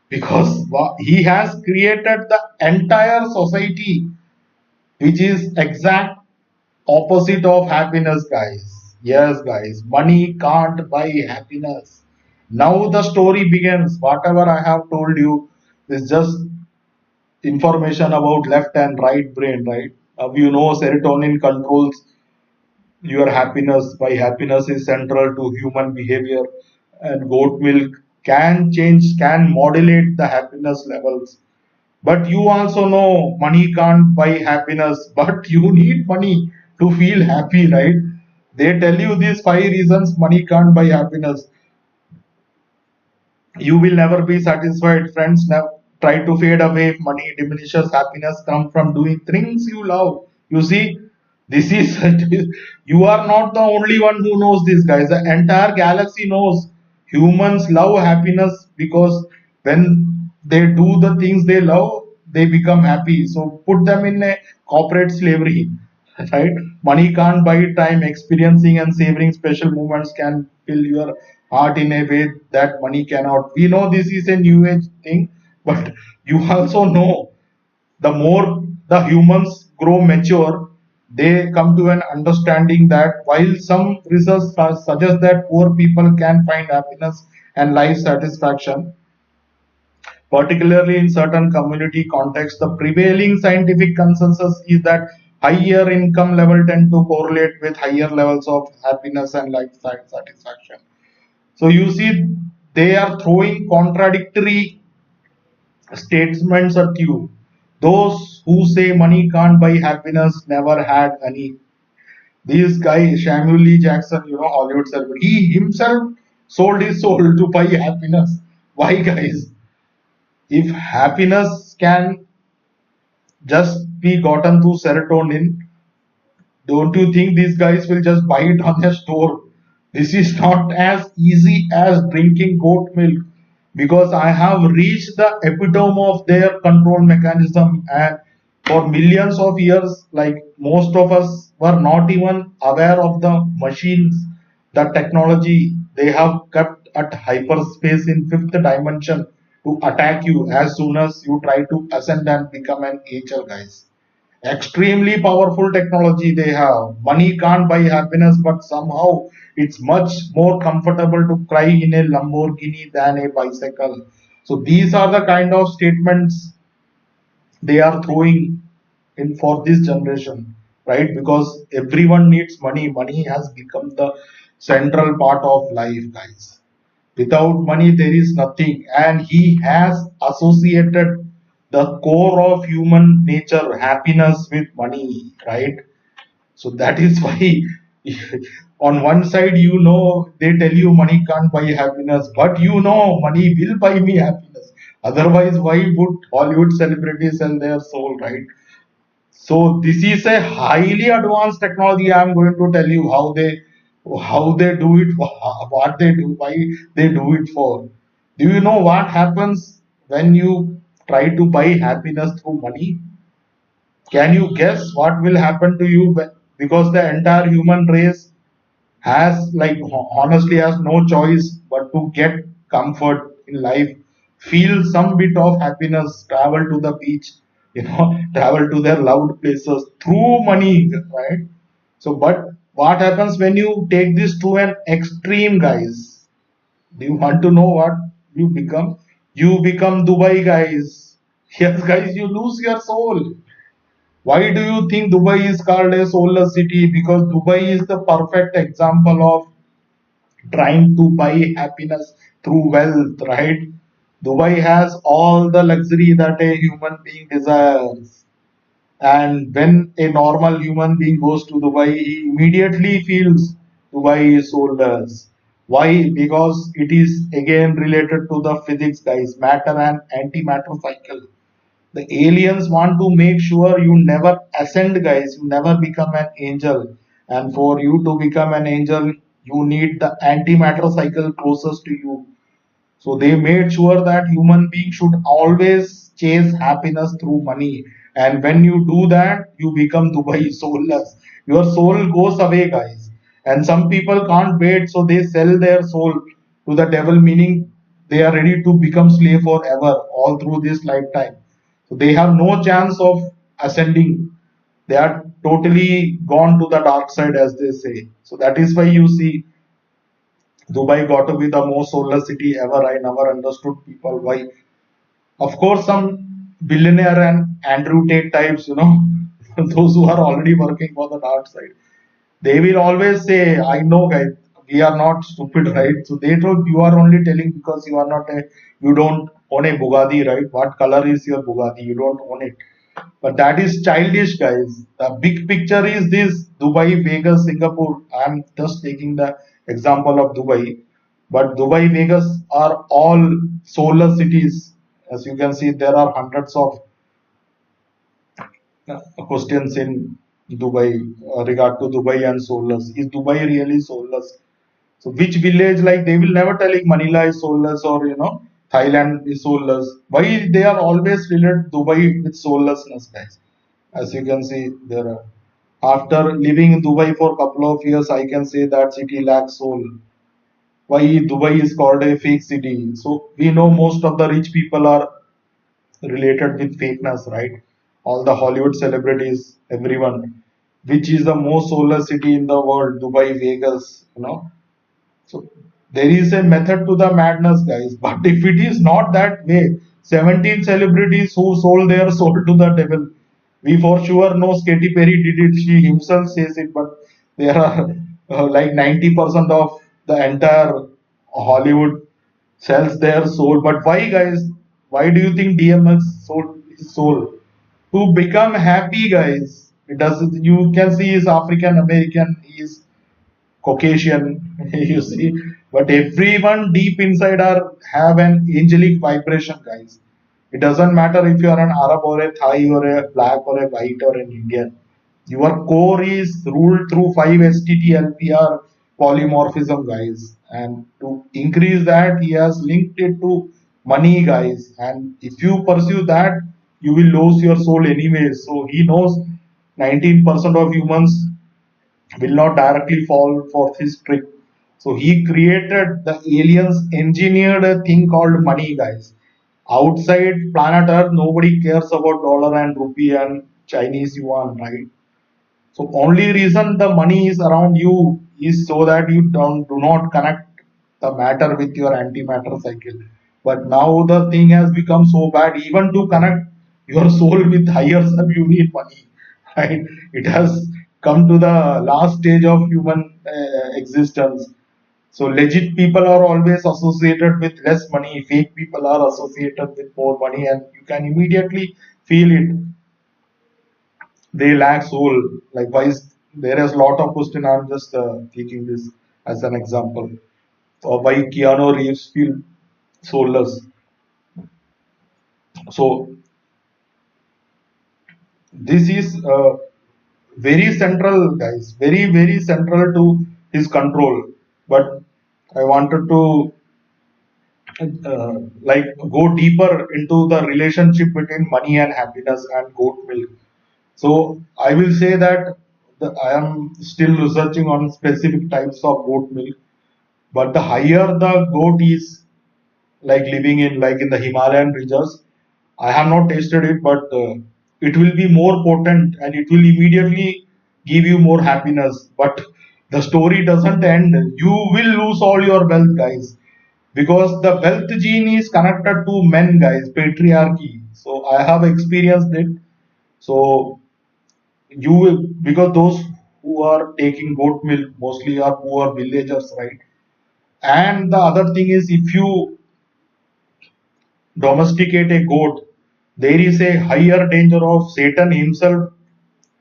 Because he has created the entire society which is exact opposite of happiness, guys. Yes, guys, money can't buy happiness. Now the story begins. Whatever I have told you is just information about left and right brain, right? You know, serotonin controls your happiness. Why happiness is central to human behavior, and goat milk can modulate the happiness levels. But you also know money can't buy happiness, but you need money to feel happy, right? They tell you these 5 reasons money can't buy happiness. You will never be satisfied. Friends never try to fade away. Money diminishes. Happiness comes from doing things you love. You see, this is you are not the only one who knows this, guys. The entire galaxy knows humans love happiness, because when they do the things they love, they become happy. So put them in a corporate slavery, right? Money can't buy time. Experiencing and savoring special moments can fill your heart in a way that money cannot. We know this is a new age thing, but you also know the more the humans grow mature, they come to an understanding that while some research suggests that poor people can find happiness and life satisfaction, particularly in certain community contexts, the prevailing scientific consensus is that higher income level tend to correlate with higher levels of happiness and life satisfaction. So you see, they are throwing contradictory statements at you. Those who say money can't buy happiness never had any. This guy, Samuel Lee Jackson, Hollywood celebrity, he himself sold his soul to buy happiness. Why, guys? If happiness can just be gotten through serotonin, don't you think these guys will just buy it on their store? This is not as easy as drinking goat milk, because I have reached the epitome of their control mechanism. And for millions of years, like most of us were not even aware of the machines, the technology they have kept at hyperspace in fifth dimension to attack you as soon as you try to ascend and become an angel, guys. Extremely powerful technology they have. Money can't buy happiness, but somehow it's much more comfortable to cry in a Lamborghini than a bicycle. So these are the kind of statements they are throwing in for this generation, right? Because everyone needs money. Money has become the central part of life, guys. Without money, there is nothing. And he has associated the core of human nature, happiness, with money, right? So that is why, on one side, they tell you money can't buy happiness, but money will buy me happiness. Otherwise, why would Hollywood celebrities sell their soul, right? So this is a highly advanced technology. I'm going to tell you how they do it, what they do, why they do it for. Do you know what happens when you try to buy happiness through money? Can you guess what will happen to you? Because the entire human race has, like, honestly, has no choice but to get comfort in life, feel some bit of happiness, travel to the beach, travel to their loved places through money, right? So, but what happens when you take this to an extreme, guys? Do you want to know what you become? You become Dubai, guys. Yes, guys, you lose your soul. Why do you think Dubai is called a soulless city? Because Dubai is the perfect example of trying to buy happiness through wealth, right? Dubai has all the luxury that a human being desires. And when a normal human being goes to Dubai, he immediately feels Dubai is soulless. Why? Because it is again related to the physics, guys, matter and antimatter cycle. The aliens want to make sure you never ascend, guys. You never become an angel. And for you to become an angel, you need the antimatter cycle closest to you. So they made sure that human beings should always chase happiness through money. And when you do that, you become Dubai soulless. Your soul goes away, guys. And some people can't wait, so they sell their soul to the devil, meaning they are ready to become slave forever, all through this lifetime. So they have no chance of ascending. They are totally gone to the dark side, as they say. So that is why you see Dubai got to be the most soulless city ever. I never understood people why. Of course, some billionaire and Andrew Tate types, those who are already working for the dark side, they will always say, I know, guys, we are not stupid, right? So they told you are only telling because you don't own a Bugatti, right? What color is your Bugatti? You don't own it. But that is childish, guys. The big picture is this: Dubai, Vegas, Singapore. I'm just taking the example of Dubai. But Dubai, Vegas are all solar cities. As you can see, there are hundreds of questions in Dubai regard to Dubai and soulless. Is Dubai really soulless? So which village, like, they will never telling Manila is soulless, or Thailand is soulless. Why they are always related Dubai with soullessness, guys? As you can see, there are, after living in Dubai for a couple of years, I can say that city lacks soul. Why Dubai is called a fake city? So we know most of the rich people are related with fakeness, right? All the Hollywood celebrities, everyone. which is the most solar city in the world, Dubai, Vegas, So there is a method to the madness, guys. But if it is not that way, 17 celebrities who sold their soul to the devil. We for sure know Katy Perry did it. She himself says it, but there are like 90% of the entire Hollywood sells their soul. But why, guys? Why do you think DMX sold his soul? To become happy, guys. It does. You can see he's African American. He's Caucasian, you see, but everyone deep inside are have an angelic vibration, guys. It doesn't matter if you are an Arab or a Thai or a black or a white or an Indian. Your core is ruled through 5-STT-LPR polymorphism, guys. And to increase that, he has linked it to money, guys. And if you pursue that, you will lose your soul anyway. So he knows 19% of humans will not directly fall for this trick. So he created the aliens engineered a thing called money, guys. Outside planet Earth, nobody cares about dollar and rupee and Chinese yuan, right? So only reason the money is around you is so that you do not connect the matter with your antimatter cycle. But now the thing has become so bad, even to connect your soul with higher self, you need money, right? It has come to the last stage of human existence. So legit people are always associated with less money. Fake people are associated with more money, and you can immediately feel it. They lack soul. Likewise, there is a lot of question. I'm just taking this as an example. Why Keanu Reeves feel soulless. So this is very central, guys. Very very central to his control. But I wanted to go deeper into the relationship between money and happiness and goat milk. So I will say that I am still researching on specific types of goat milk, but the higher the goat is, like living in the Himalayan regions, I have not tasted it, but it will be more potent and it will immediately give you more happiness. But the story doesn't end. You will lose all your wealth, guys, because the wealth gene is connected to men, guys, patriarchy. So I have experienced it. So you will, because those who are taking goat milk mostly are poor villagers, right? And the other thing is, if you domesticate a goat, there is a higher danger of Satan himself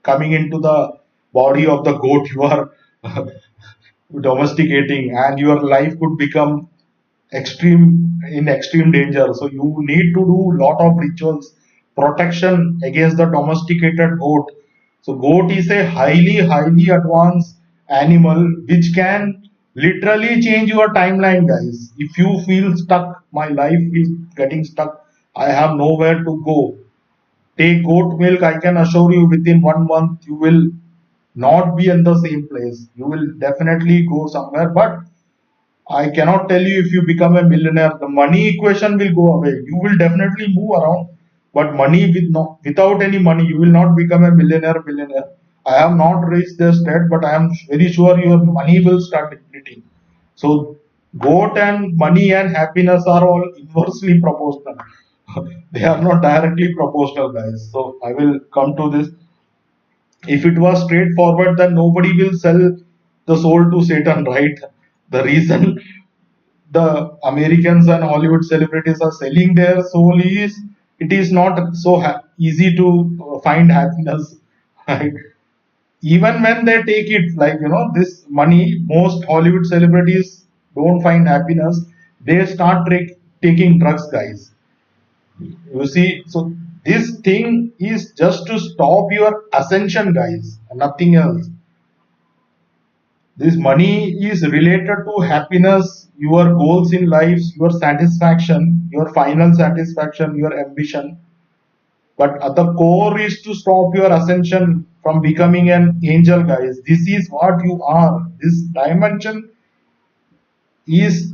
coming into the body of the goat you are domesticating, and your life could become extreme danger. So you need to do lot of rituals, protection against the domesticated goat. So goat is a highly advanced animal which can literally change your timeline, guys. If you feel stuck, my life is getting stuck, I have nowhere to go, take goat milk. I can assure you within 1 month you will not be in the same place. You will definitely go somewhere. But I cannot tell you if you become a millionaire, the money equation will go away. You will definitely move around, but money without any money, you will not become a millionaire. I have not reached the state, but I am very sure your money will start depleting. So, goat and money and happiness are all inversely proportional. They are not directly proportional, guys. So, I will come to this. If it was straightforward, then nobody will sell the soul to Satan, right? The reason the Americans and Hollywood celebrities are selling their soul is it is not so easy to find happiness, right? Even when they take it, this money, most Hollywood celebrities don't find happiness. They start taking drugs, guys. You see, so this thing is just to stop your ascension, guys, nothing else. This money is related to happiness, your goals in life, your satisfaction, your final satisfaction, your ambition. But at the core is to stop your ascension from becoming an angel, guys. This is what you are. This dimension is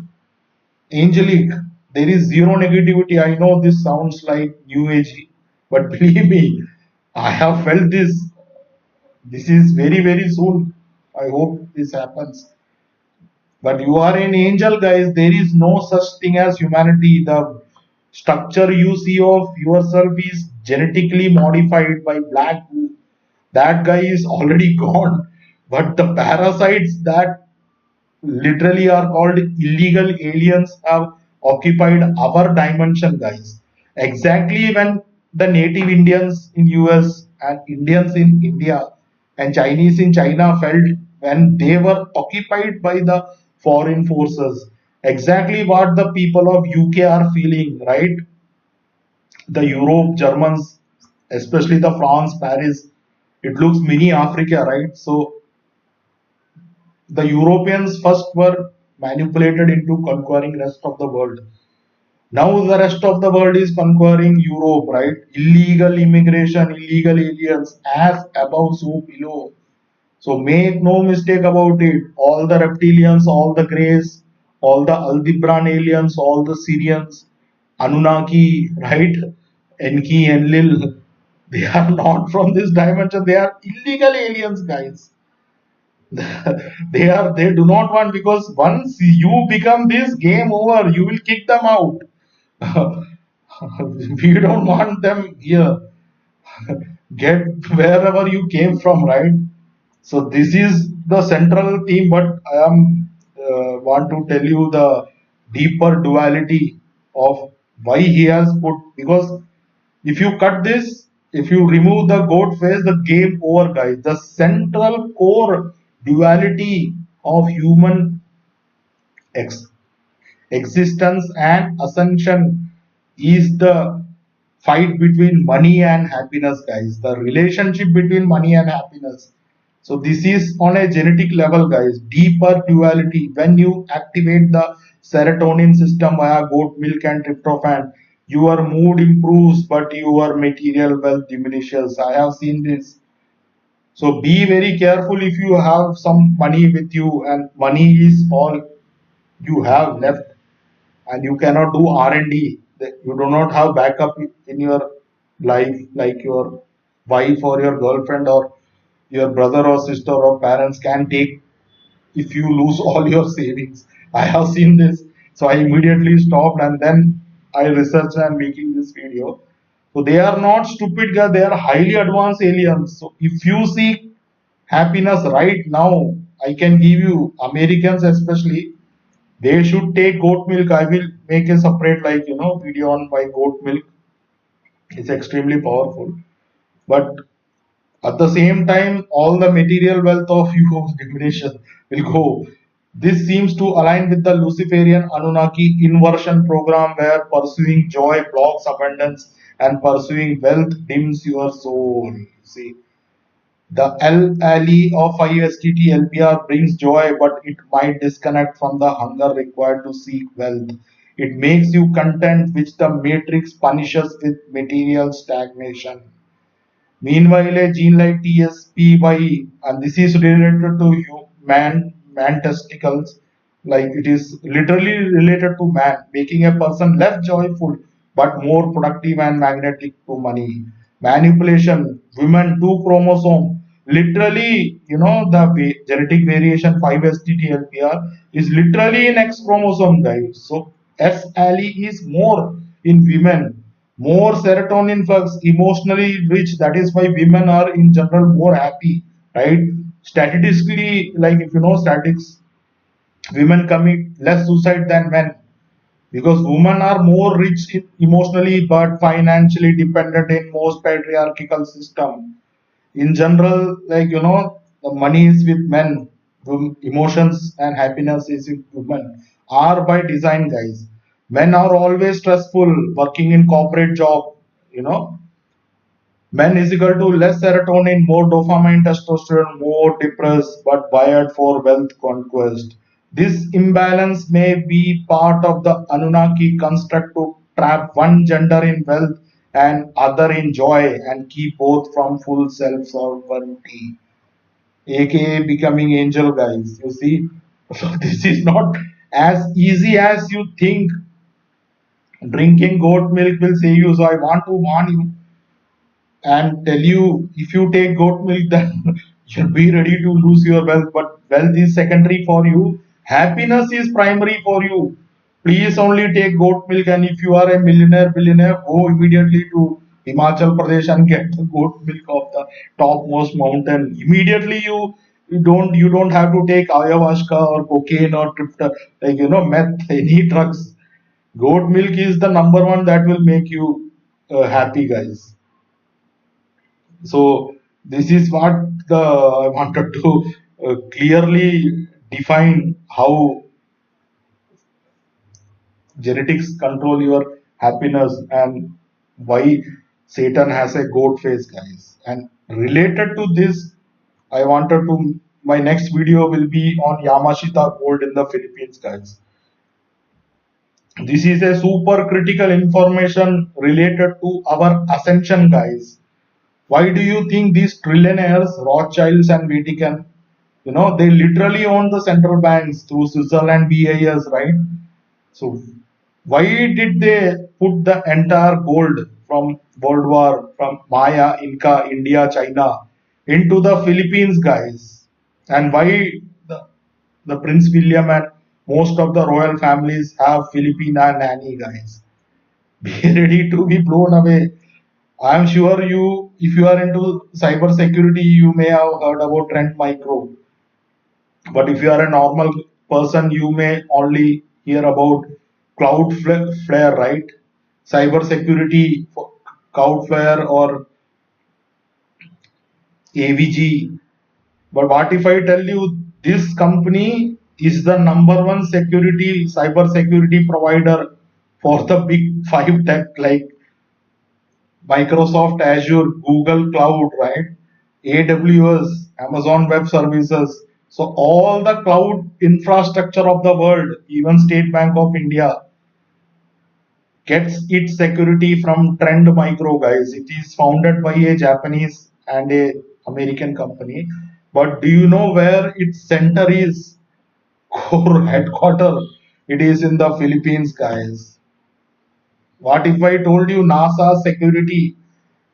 angelic. There is zero negativity. I know this sounds like new age, but believe me, I have felt this This is very, very soon. I hope this happens. But you are an angel, guys. There is no such thing as humanity. The structure you see of yourself is genetically modified by black goo. That guy is already gone. But the parasites that literally are called illegal aliens have occupied our dimension, guys. Exactly when the native Indians in US and Indians in India and Chinese in China felt when they were occupied by the foreign forces. Exactly what the people of UK are feeling, right? The Europe, Germans, especially the France, Paris, it looks mini Africa, right? So the Europeans first were manipulated into conquering rest of the world. Now the rest of the world is conquering Europe, right? Illegal immigration, illegal aliens, as above, so below. So make no mistake about it. All the reptilians, all the greys, all the Aldebaran aliens, all the Syrians, Anunnaki, right? Enki, Enlil, they are not from this dimension. They are illegal aliens, guys. They do not want, because once you become this, game over, you will kick them out. We don't want them here. Get wherever you came from, right? So this is the central theme, but I am want to tell you the deeper duality of why he has put, because if you cut this, if you remove the goat face, the game over, guys. The central core duality of human ex- existence and ascension is the fight between money and happiness, guys. The relationship between money and happiness. So this is on a genetic level, guys. Deeper duality. When you activate the serotonin system via goat milk and tryptophan, your mood improves, but your material wealth diminishes. I have seen this. So be very careful if you have some money with you and money is all you have left, and you cannot do R&D. You do not have backup in your life, like your wife or your girlfriend or your brother or sister or parents can take if you lose all your savings. I have seen this, so I immediately stopped, and then I researched and making this video. So they are not stupid guys, they are highly advanced aliens. So if you seek happiness right now, I can give you, Americans especially, they should take goat milk. I will make a separate, like, video on why goat milk is extremely powerful. But at the same time, all the material wealth of you diminishes will go. This seems to align with the Luciferian Anunnaki inversion program, where pursuing joy blocks abundance and pursuing wealth dims your soul. See, the LLE of 5STT LPR brings joy, but it might disconnect from the hunger required to seek wealth. It makes you content, which the matrix punishes with material stagnation. Meanwhile, a gene like TSPY, and this is related to man testicles, like it is literally related to man, making a person less joyful but more productive and magnetic to money. Manipulation, women two chromosome, literally, the genetic variation 5-STT-LPR is literally in X chromosome, guys. So S allele is more in women, more serotonin flux, emotionally rich. That is why women are in general more happy, right? Statistically, like if you know statistics, women commit less suicide than men, because women are more rich emotionally but financially dependent in most patriarchal system. In general, like the money is with men, emotions and happiness is with women, are by design, guys. Men are always stressful working in corporate job, you know men is equal to less serotonin, more dopamine, testosterone, more depressed but wired for wealth conquest. This imbalance may be part of the Anunnaki construct to trap one gender in wealth and other in joy, and keep both from full self sovereignty, aka becoming angel, guys. You see, so this is not as easy as you think. Drinking goat milk will save you. So I want to warn you and tell you, if you take goat milk, then You'll be ready to lose your wealth, but wealth is secondary for you. Happiness is primary for you. Please only take goat milk, and if you are a millionaire, billionaire, go immediately to Himachal Pradesh and get the goat milk of the topmost mountain. Immediately, you don't have to take ayahuasca or cocaine or meth, any drugs. Goat milk is the number one that will make you happy, guys. So this is what the I wanted to clearly define how genetics control your happiness and why Satan has a goat face, guys. And related to this, I wanted to my next video will be on Yamashita gold in the Philippines, guys. This is a super critical information related to our ascension, guys. Why do you think these trillionaires, Rothschilds and Vatican, they literally own the central banks through Switzerland BIS, right? So why did they put the entire gold from World War, from Maya, Inca, India, China into the Philippines, guys? And why the, the Prince William and most of the royal families have Filipina nanny, guys? Be ready to be blown away. I'm sure if you are into cyber security, you may have heard about Trend Micro. But if you are a normal person, you may only hear about Cloudflare, right? Cyber security, Cloudflare or AVG. But what if I tell you this company is the number one cyber security provider for the big five tech like Microsoft Azure, Google Cloud, right? AWS, Amazon Web Services. So all the cloud infrastructure of the world, even State Bank of India, gets its security from Trend Micro, guys. It is founded by a Japanese and a American company. But do you know where its center is? Core headquarter. It is in the Philippines, guys. What if I told you NASA security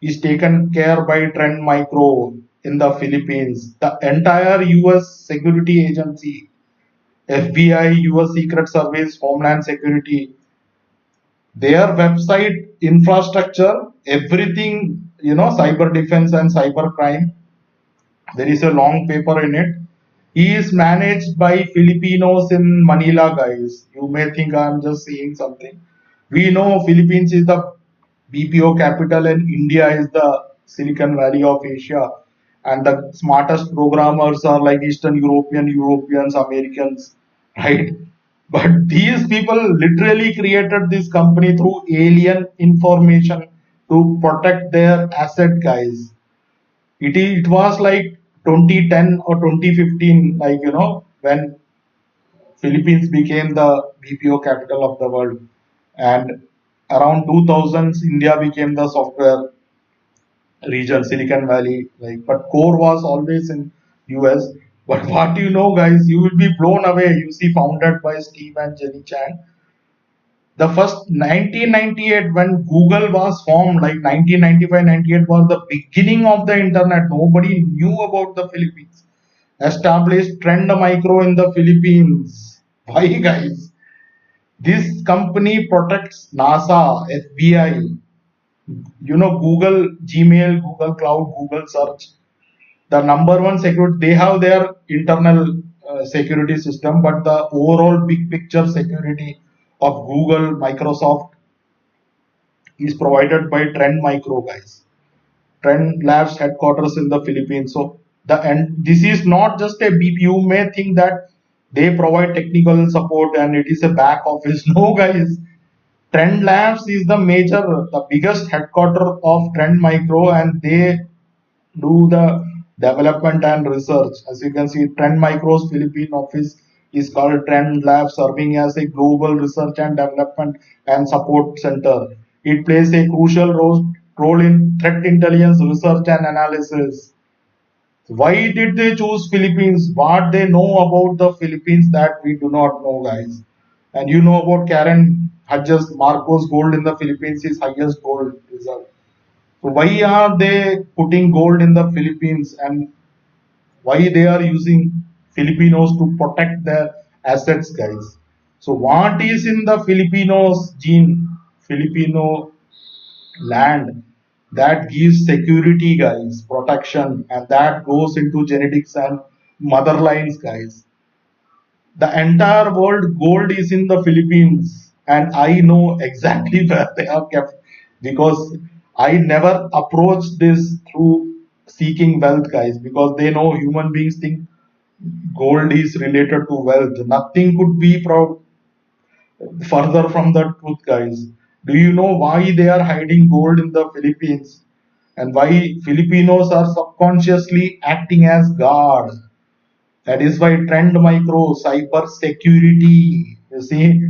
is taken care by Trend Micro in the Philippines? The entire US security agency, FBI, US Secret Service, Homeland Security, their website infrastructure, everything, cyber defense and cyber crime. There is a long paper in it. He is managed by Filipinos in Manila, guys. You may think I'm just saying something. We know Philippines is the BPO capital and India is the Silicon Valley of Asia. And the smartest programmers are like Eastern Europeans, Americans, right? But these people literally created this company through alien information to protect their asset, guys. It was like 2010 or 2015, like when Philippines became the BPO capital of the world, and around 2000s India became the software region, Silicon Valley. Like, but core was always in US. But what you know, guys, you will be blown away. You see, founded by Steve and Jenny Chang. The first 1998 when Google was formed, like 1995, 98 was the beginning of the internet. Nobody knew about the Philippines. Established Trend Micro in the Philippines. Why, guys? This company protects NASA, FBI, Google Gmail, Google Cloud, Google Search. The number one security, they have their internal security system, but the overall big picture security of Google, Microsoft is provided by Trend Micro, guys. Trend Labs headquarters in the Philippines. So this is not just a BP. You may think that they provide technical support and it is a back office. No, guys. Trend Labs is the biggest headquarter of Trend Micro, and they do the development and research. As you can see, Trend Micro's Philippine office is called Trend Lab, serving as a global research and development and support center. It plays a crucial role in threat intelligence research and analysis. Why did they choose Philippines? What they know about the Philippines that we do not know, guys. And you know about Karen Hudges Marcos gold in the Philippines is highest gold reserve. So why are they putting gold in the Philippines? And why they are using Filipinos to protect their assets, guys. So what is in the Filipinos gene, Filipino land, that gives security, guys, protection, and that goes into genetics and mother lines, guys. The entire world gold is in the Philippines, and I know exactly where they are kept because I never approach this through seeking wealth, guys, because they know human beings think gold is related to wealth. Nothing could be further from the truth, guys. Do you know why they are hiding gold in the Philippines and why Filipinos are subconsciously acting as guard? That is why Trend Micro cyber security. You see,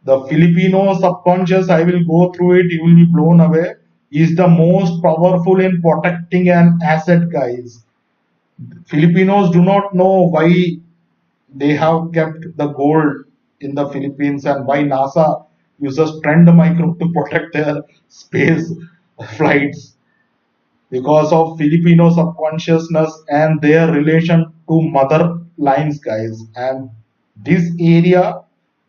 the Filipino subconscious, I will go through it, you will be blown away, is the most powerful in protecting an asset, guys. Filipinos do not know why they have kept the gold in the Philippines and why NASA uses Trend Micro to protect their space flights because of Filipino subconsciousness and their relation to mother lines, guys. And this area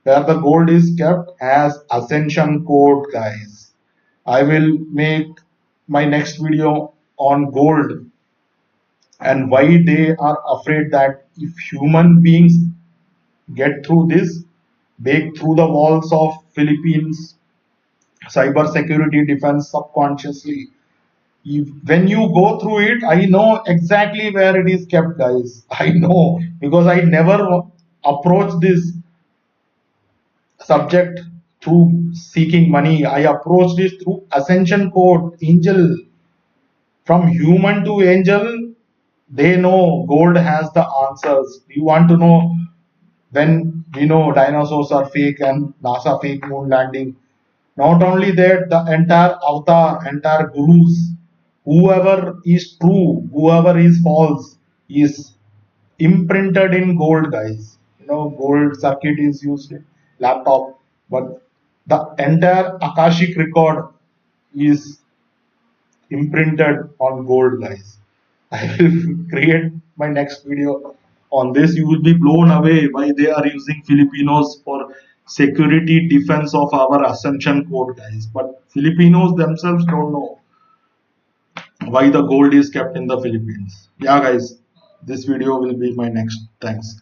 where the gold is kept has Ascension Code, guys. I will make my next video on gold and why they are afraid that if human beings get through this, break through the walls of Philippines cyber security defense subconsciously, when you go through it, I know exactly where it is kept, guys. I know because I never approach this subject through seeking money. I approach this through Ascension Code, Angel. From human to angel, they know gold has the answers. You want to know when we know dinosaurs are fake and NASA fake moon landing. Not only that, the entire avatar, entire gurus, whoever is true, whoever is false, is imprinted in gold, guys. Gold circuit is used in laptop, but the entire Akashic record is imprinted on gold, guys. I will create my next video on this. You will be blown away why they are using Filipinos for security defense of our Ascension Code, guys. But Filipinos themselves don't know why the gold is kept in the Philippines. Yeah, guys, this video will be my next. Thanks.